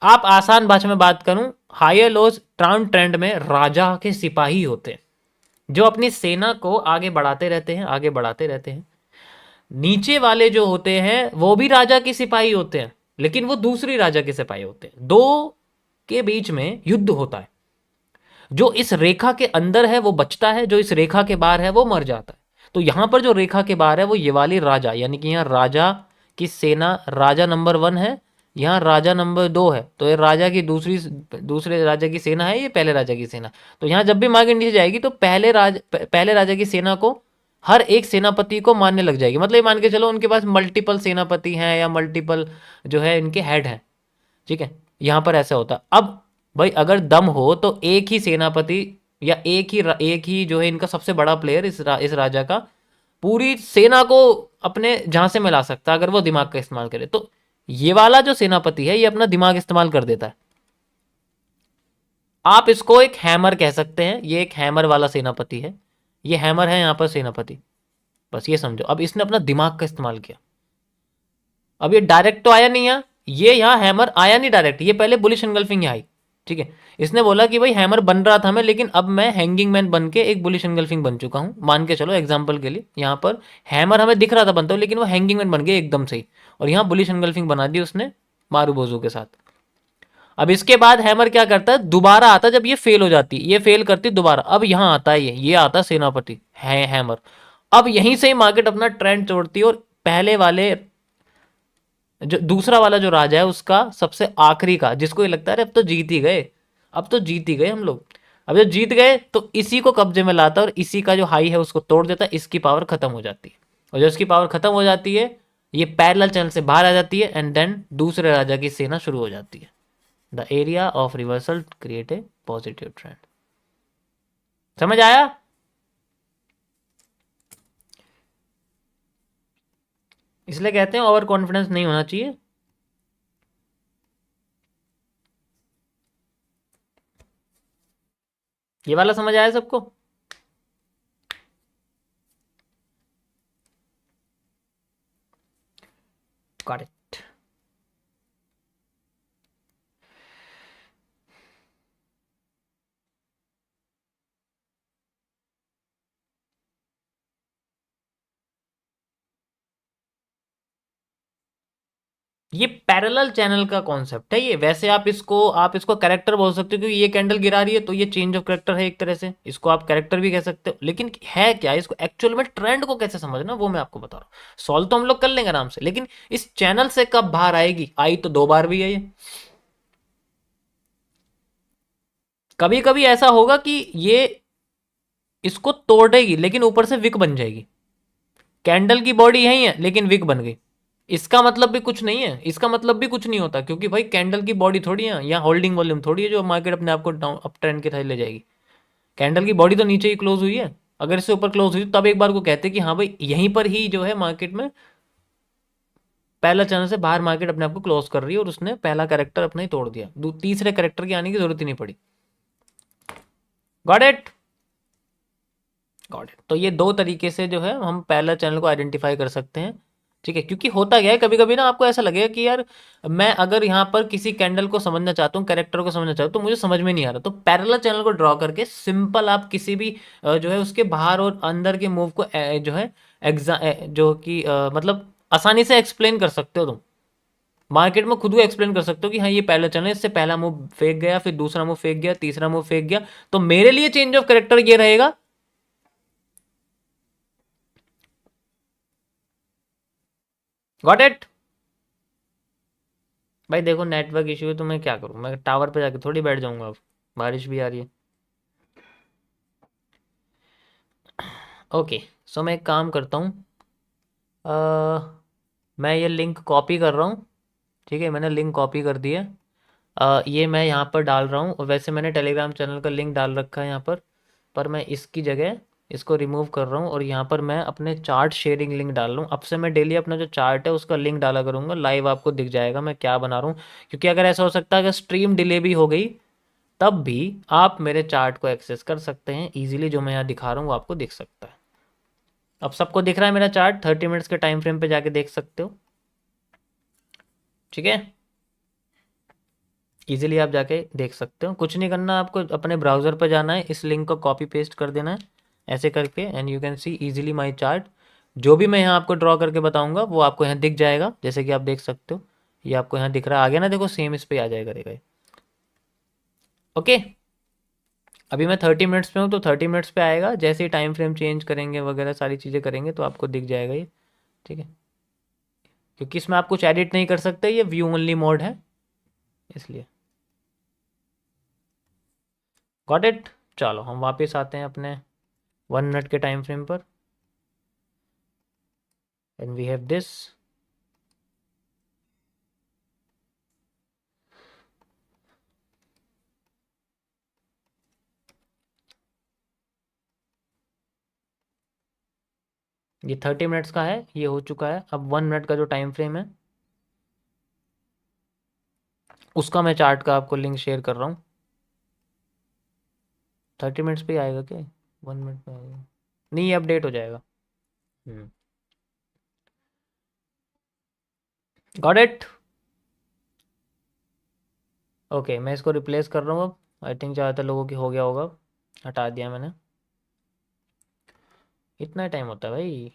आप आसान भाषा में बात करूं, हायर लोज ट्राउन ट्रेंड में राजा के सिपाही होते हैं जो अपनी सेना को आगे बढ़ाते रहते हैं, आगे बढ़ाते रहते हैं। नीचे वाले जो होते हैं वो भी राजा के सिपाही होते हैं, लेकिन वो दूसरी राजा के सिपाही होते हैं। दो के बीच में युद्ध होता है। जो इस रेखा के अंदर है वो बचता है, जो इस रेखा के बाहर है वो मर जाता है। तो यहां पर जो रेखा के बाहर है वो ये वाली राजा, यानी कि यहाँ राजा की सेना, राजा नंबर 1 है, यहाँ राजा नंबर 2 है। तो ये राजा की दूसरे राजा की सेना है, ये पहले राजा की सेना। तो यहाँ जब भी मार्केट नीचे जाएगी तो पहले राजा की सेना को, हर एक सेनापति को मारने लग जाएगी। मतलब ये मान के चलो उनके पास मल्टीपल सेनापति हैं या मल्टीपल जो है इनके हेड हैं। ठीक है, यहां पर ऐसा होता। अब भाई अगर दम हो तो एक ही सेनापति या एक ही जो है इनका सबसे बड़ा प्लेयर इस राजा का पूरी सेना को अपने झांसे में ला सकता है, अगर वो दिमाग का इस्तेमाल करे। तो ये वाला जो सेनापति है ये अपना दिमाग इस्तेमाल कर देता है। आप इसको एक हैमर कह सकते हैं, ये एक हैमर वाला सेनापति है, ये हैमर है यहां पर सेनापति। बस ये समझो, अब इसने अपना दिमाग का इस्तेमाल किया। अब ये डायरेक्ट तो आया नहीं, ये यहाँ हैमर आया नहीं डायरेक्ट, ये पहले बुलिश एंगल्फिंग यहाँ आई। ठीक है, इसने बोला कि भाई हैमर बन रहा था मैं, लेकिन अब मैं हैंगिंग मैन बन के एक बुलिश एंगल्फिंग बन चुका हूँ। मान के चलो एग्जाम्पल के लिए, यहाँ पर हैमर हमें दिख रहा था बनता हुआ, लेकिन वो हैंगिंग मैन बन गया एकदम से ही, और यहाँ बुलिश एंगल्फिंग बना दी उसने मारूबोजू के साथ। अब इसके बाद हैमर क्या करता है, दोबारा आता है जब ये फेल हो जाती, ये फेल करती दोबारा। अब यहाँ आता है ये आता सेनापति है हैमर। अब यहीं से ही मार्केट अपना ट्रेंड तोड़ती है, और पहले वाले जो दूसरा वाला जो राजा है उसका सबसे आखिरी का, जिसको ये लगता है अब तो जीत ही गए, अब तो जीत ही गए हम लोग, अब जब जीत गए तो इसी को कब्जे में लाता है और इसी का जो हाई है उसको तोड़ देता है, इसकी पावर खत्म हो जाती है। और जब इसकी पावर खत्म हो जाती है ये पैरेलल चैनल से बाहर आ जाती है, एंड देन दूसरे राजा की सेना शुरू हो जाती है। The area of reversal create a positive trend. समझ आया? इसलिए कहते हैं ओवर कॉन्फिडेंस नहीं होना चाहिए। ये वाला समझ आया सबको? Got it. ये पैरेलल चैनल का कॉन्सेप्ट है ये। वैसे आप इसको कैरेक्टर बोल सकते हो, क्योंकि ये कैंडल गिरा रही है तो ये चेंज ऑफ कैरेक्टर है एक तरह से, इसको आप कैरेक्टर भी कह सकते हो। लेकिन है क्या, इसको एक्चुअल में ट्रेंड को कैसे समझना वो मैं आपको बता रहा हूँ। सॉल्व तो हम लोग कर लेंगे आराम से, लेकिन इस चैनल से कब बाहर आएगी, आई तो 2 बार भी है ये। कभी कभी ऐसा होगा कि ये इसको तोड़ेगी लेकिन ऊपर से विक बन जाएगी। कैंडल की बॉडी यही है लेकिन विक बन गई, इसका मतलब भी कुछ नहीं है, इसका मतलब भी कुछ नहीं होता, क्योंकि भाई कैंडल की बॉडी थोड़ी है या होल्डिंग वॉल्यूम थोड़ी है जो मार्केट अपने आप को डाउन अप ट्रेंड की तरह ले जाएगी। कैंडल की बॉडी तो नीचे ही क्लोज हुई है, अगर इससे ऊपर क्लोज हुई तब एक बार को कहते कि हाँ भाई यहीं पर ही जो है मार्केट में पहला चैनल से बाहर मार्केट अपने आप को क्लोज कर रही है, और उसने पहला कैरेक्टर अपना ही तोड़ दिया, तीसरे कैरेक्टर के आने की जरूरत ही नहीं पड़ी। Got it? Got it. तो ये 2 तरीके से जो है हम पहला चैनल को आइडेंटिफाई कर सकते हैं। ठीक है, क्योंकि होता क्या है कभी कभी ना आपको ऐसा लगेगा कि यार मैं अगर यहाँ पर किसी कैंडल को समझना चाहता हूँ, कैरेक्टर को समझना चाहता हूँ, तो मुझे समझ में नहीं आ रहा, तो पैरेलल चैनल को ड्रॉ करके सिंपल आप किसी भी जो है उसके बाहर और अंदर के मूव को जो है जो कि मतलब आसानी से एक्सप्लेन कर सकते हो तुम। मार्केट में खुद को एक्सप्लेन कर सकते हो कि हाँ ये पहला चैनल है, इससे पहला मूव फेंक गया, फिर दूसरा मूव फेंक गया, तीसरा मूव फेंक गया, तो मेरे लिए चेंज ऑफ कैरेक्टर ये रहेगा। Got it? भाई देखो नेटवर्क इश्यू है तो मैं क्या करूं, मैं टावर पे जाके थोड़ी बैठ जाऊंगा, अब बारिश भी आ रही है। ओके, सो मैं एक काम करता हूँ, मैं ये लिंक कॉपी कर रहा हूँ। ठीक है, मैंने लिंक कॉपी कर दी है। ये मैं यहाँ पर डाल रहा हूँ, और वैसे मैंने टेलीग्राम चैनल का लिंक डाल रखा है यहाँ पर मैं इसकी जगह इसको रिमूव कर रहा हूँ, और यहाँ पर मैं अपने चार्ट शेयरिंग लिंक डाल रहा हूँ। अब से मैं डेली अपना जो चार्ट है उसका लिंक डाला करूँगा, लाइव आपको दिख जाएगा मैं क्या बना रहा हूँ। क्योंकि अगर ऐसा हो सकता है अगर स्ट्रीम डिले भी हो गई तब भी आप मेरे चार्ट को एक्सेस कर सकते हैं इजीली, जो मैं यहाँ दिखा रहा हूँ वो आपको दिख सकता है। अब सबको दिख रहा है मेरा चार्ट, 30 मिनट्स के टाइम फ्रेम पे जाके देख सकते हो। ठीक है, इजीली आप जाके देख सकते हो। कुछ नहीं करना, आपको अपने ब्राउज़र पर जाना है, इस लिंक को कॉपी पेस्ट कर देना है ऐसे करके, and you can see easily my chart. जो भी मैं यहाँ आपको ड्रॉ करके बताऊंगा वो आपको यहाँ दिख जाएगा, जैसे कि आप देख सकते हो। ये आपको यहाँ दिख रहा है, आ गया ना, देखो सेम इस पे आ जाएगा, करेगा ये। ओके, अभी मैं 30 मिनट्स पे हूँ, तो 30 मिनट्स पे आएगा। जैसे ही टाइम फ्रेम चेंज करेंगे वगैरह सारी चीज़ें करेंगे तो आपको दिख जाएगा ये, ठीक है। क्योंकि इसमें आप कुछ एडिट नहीं कर सकते, ये व्यू ओनली मोड है इसलिए। Got it. चलो हम वापस आते हैं अपने 1 मिनट के टाइम फ्रेम पर, एंड वी हैव दिस। ये 30 मिनट्स का है, ये हो चुका है। अब 1 मिनट का जो टाइम फ्रेम है उसका मैं चार्ट का आपको लिंक शेयर कर रहा हूँ। 30 मिनट्स पे ही आएगा क्या? 1 मिनट में आएगा नहीं, ये अपडेट हो जाएगा। Got it. ओके, मैं इसको रिप्लेस कर रहा हूँ अब। आई थिंक ज़्यादातर लोगों की हो गया होगा, हटा दिया मैंने। इतना टाइम होता है भाई।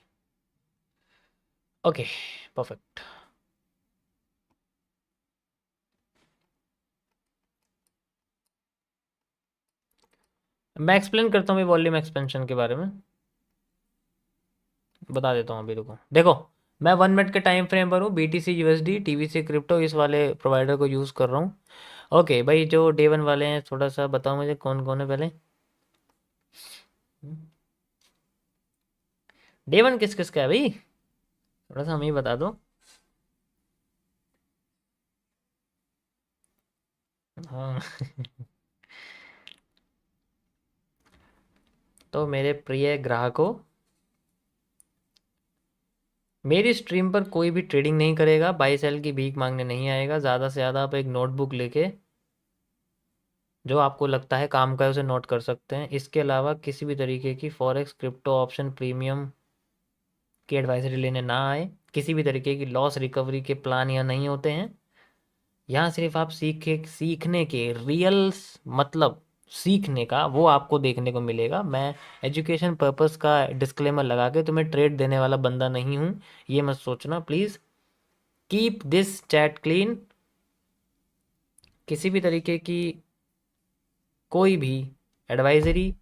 Okay, perfect. मैं एक्सप्लेन करता हूँ वॉल्यूम एक्सपेंशन के बारे में, बता देता हूँ अभी। रुको, देखो मैं 1 मिनट के टाइम फ्रेम पर हूँ, BTC USD TVC क्रिप्टो इस वाले प्रोवाइडर को यूज़ कर रहा हूँ। ओके भाई, जो डे 1 वाले हैं थोड़ा सा बताओ मुझे कौन कौन है पहले। डे 1 किस किस का है भाई, थोड़ा सा हमें ही बता दो। हाँ तो मेरे प्रिय ग्राहकों, मेरी स्ट्रीम पर कोई भी ट्रेडिंग नहीं करेगा, बाई सेल की भीख मांगने नहीं आएगा। ज़्यादा से ज़्यादा आप एक नोटबुक लेके जो आपको लगता है काम का है उसे नोट कर सकते हैं। इसके अलावा किसी भी तरीके की फॉरेक्स, क्रिप्टो, ऑप्शन, प्रीमियम की एडवाइजरी लेने ना आए। किसी भी तरीके की लॉस रिकवरी के प्लान यहाँ नहीं होते हैं। यहाँ सिर्फ आप सीखने के रियल, मतलब सीखने का वो आपको देखने को मिलेगा। मैं एजुकेशन पर्पस का डिस्क्लेमर लगा के तुम्हें ट्रेड देने वाला बंदा नहीं हूँ, ये मत सोचना please. Keep this chat clean. किसी भी तरीके की कोई भी एडवाइजरी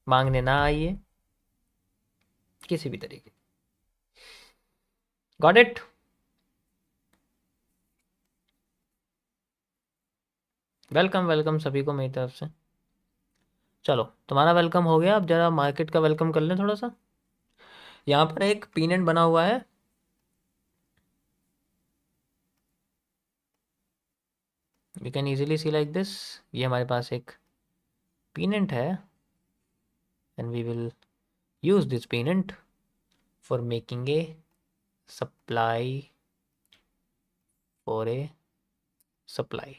मांगने ना आइए, किसी भी तरीके। Got it. वेलकम वेलकम सभी को मेरी तरफ से। चलो तुम्हारा वेलकम हो गया, अब जरा मार्केट का वेलकम कर लें थोड़ा सा। यहाँ पर एक पीनेंट बना हुआ है, we can easily see like this. ये हमारे पास एक पीनेंट है, and we will use this pennant for making a supply for a supply.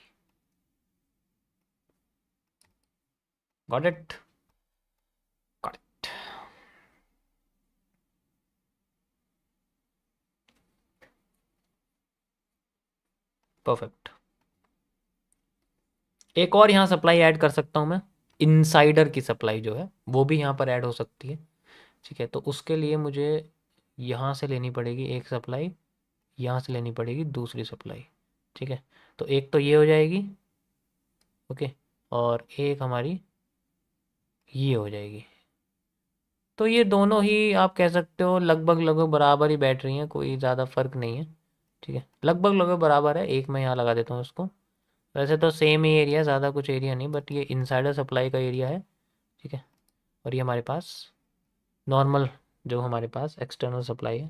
Got it. Got it. Perfect. एक और यहाँ सप्लाई ऐड कर सकता हूँ मैं, इनसाइडर की सप्लाई जो है वो भी यहाँ पर ऐड हो सकती है, ठीक है। तो उसके लिए मुझे यहाँ से लेनी पड़ेगी एक सप्लाई, यहाँ से लेनी पड़ेगी दूसरी सप्लाई, ठीक है। तो एक तो ये हो जाएगी, ओके, और एक हमारी ये हो जाएगी। तो ये दोनों ही आप कह सकते हो लगभग लगभग बराबर ही बैठ रही हैं, कोई ज़्यादा फर्क नहीं है, ठीक है। लगभग लगभग बराबर है। एक मैं यहाँ लगा देता हूँ इसको। वैसे तो सेम ही एरिया, ज़्यादा कुछ एरिया नहीं, बट ये इनसाइडर सप्लाई का एरिया है, ठीक है। और ये हमारे पास नॉर्मल जो हमारे पास एक्सटर्नल सप्लाई है,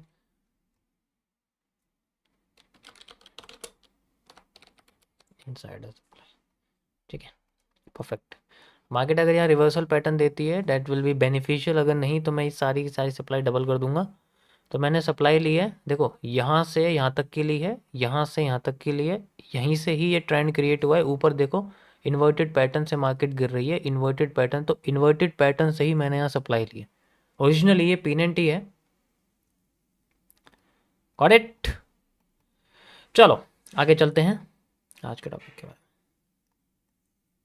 इनसाइडर सप्लाई, ठीक है। परफेक्ट। मार्केट अगर यहाँ रिवर्सल पैटर्न देती है दैट विल बी बेनिफिशियल, अगर नहीं तो मैं इस सारी की सारी सप्लाई डबल कर दूंगा। तो मैंने सप्लाई ली है, देखो यहाँ से यहाँ तक की ली है, यहाँ से यहाँ तक की ली है, यहीं से ही ये ट्रेंड क्रिएट हुआ है। ऊपर देखो इन्वर्टेड पैटर्न से मार्केट गिर रही है, इन्वर्टेड पैटर्न, तो इन्वर्टेड पैटर्न से ही मैंने यहाँ सप्लाई ली है। ओरिजिनली ये पीनेंट ही है। Got it. चलो आगे चलते हैं आज के टॉपिक के बारे में।